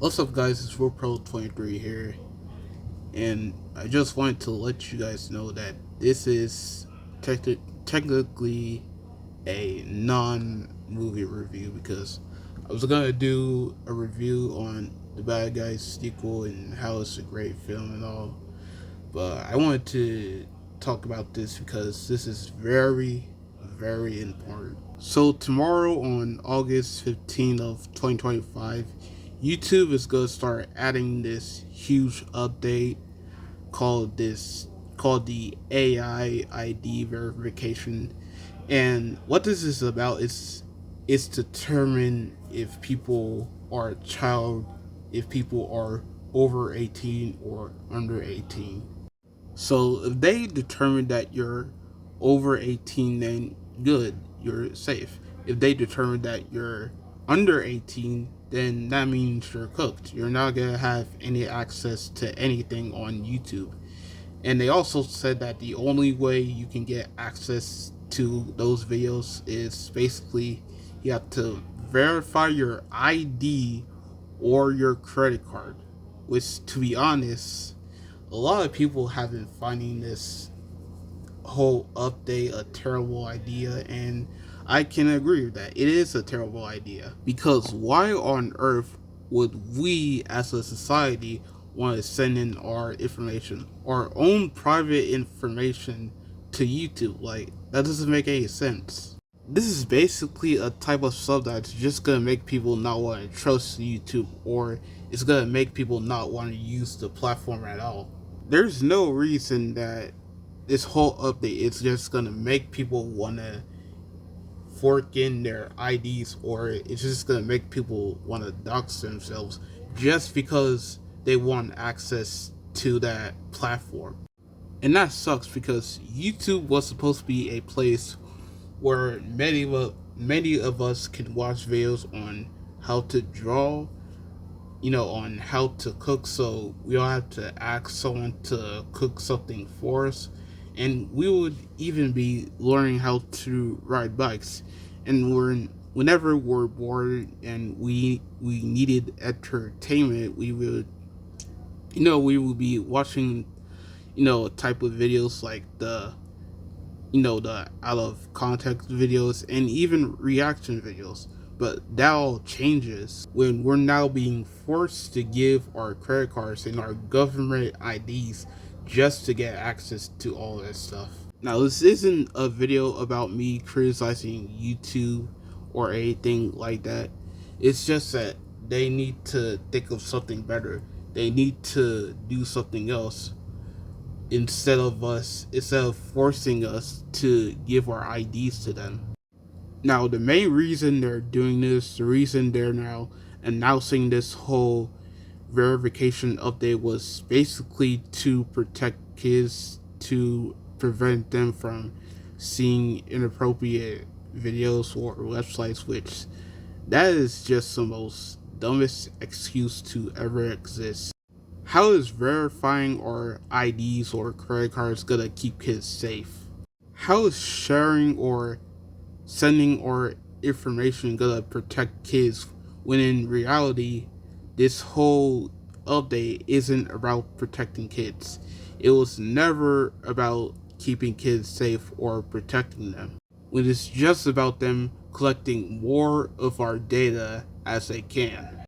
What's up, guys? It's WorldPro23 here, and I just wanted to let you guys know that this is technically a non-movie review because I was gonna do a review on The Bad Guys sequel and how it's a great film and all, but I wanted to talk about this because this is very, very important. So tomorrow on August 15th of 2025, YouTube is gonna start adding this huge update called this called the AI ID verification. And what this is about is it's determine if people are a child, if people are over 18 or under 18. So if they determine that you're over 18, then good, you're safe. If they determine that you're under 18, then that means you're cooked. You're not gonna have any access to anything on YouTube. And they also said that the only way you can get access to those videos is basically you have to verify your ID or your credit card, which, to be honest, a lot of people have been finding this whole update a terrible idea, and I can agree with that. It is a terrible idea because why on earth would we as a society want to send in our information, our own private information, to YouTube? Like, that doesn't make any sense. This is basically a type of stuff that's just gonna make people not want to trust YouTube, or it's gonna make people not want to use the platform at all. There's no reason that this whole update is just gonna make people wanna fork in their IDs, or it's just gonna make people wanna dox themselves just because they want access to that platform. And that sucks because YouTube was supposed to be a place where many of us can watch videos on how to draw, on how to cook, so we don't have to ask someone to cook something for us. And we would even be learning how to ride bikes. And whenever we're bored and we needed entertainment, we would be watching, type of videos like the out of context videos and even reaction videos. But that all changes when we're now being forced to give our credit cards and our government IDs just to get access to all that stuff. Now, this isn't a video about me criticizing YouTube or anything like that. It's just that they need to think of something better. They need to do something else instead of forcing us to give our IDs to them. Now, the main reason they're doing this, the reason they're now announcing this whole verification update, was basically to protect kids, to prevent them from seeing inappropriate videos or websites, which that is just the most dumbest excuse to ever exist. How is verifying our IDs or credit cards gonna keep kids safe? How is sharing or sending our information gonna protect kids when in reality this whole update isn't about protecting kids? It was never about keeping kids safe or protecting them, when it's just about them collecting more of our data as they can.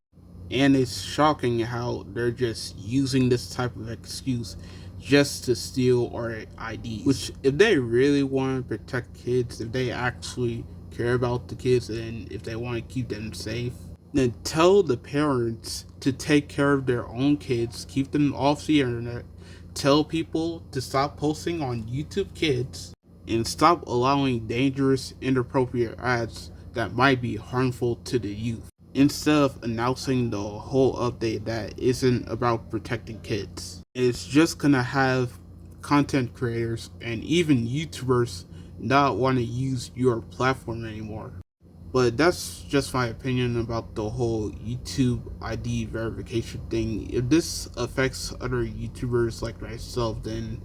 And it's shocking how they're just using this type of excuse just to steal our IDs. Which, if they really want to protect kids, if they actually care about the kids, and if they want to keep them safe, then tell the parents to take care of their own kids, keep them off the internet, tell people to stop posting on YouTube Kids, and stop allowing dangerous, inappropriate ads that might be harmful to the youth, instead of announcing the whole update that isn't about protecting kids. It's just gonna have content creators and even YouTubers not want to use your platform anymore. But that's just my opinion about the whole YouTube ID verification thing. If this affects other YouTubers like myself, then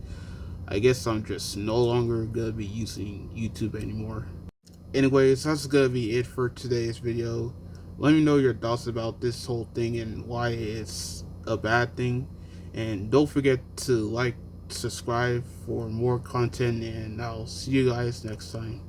I guess I'm just no longer gonna be using YouTube anymore. Anyways, that's gonna be it for today's video. Let me know your thoughts about this whole thing and why it's a bad thing. And don't forget to like, subscribe for more content, and I'll see you guys next time.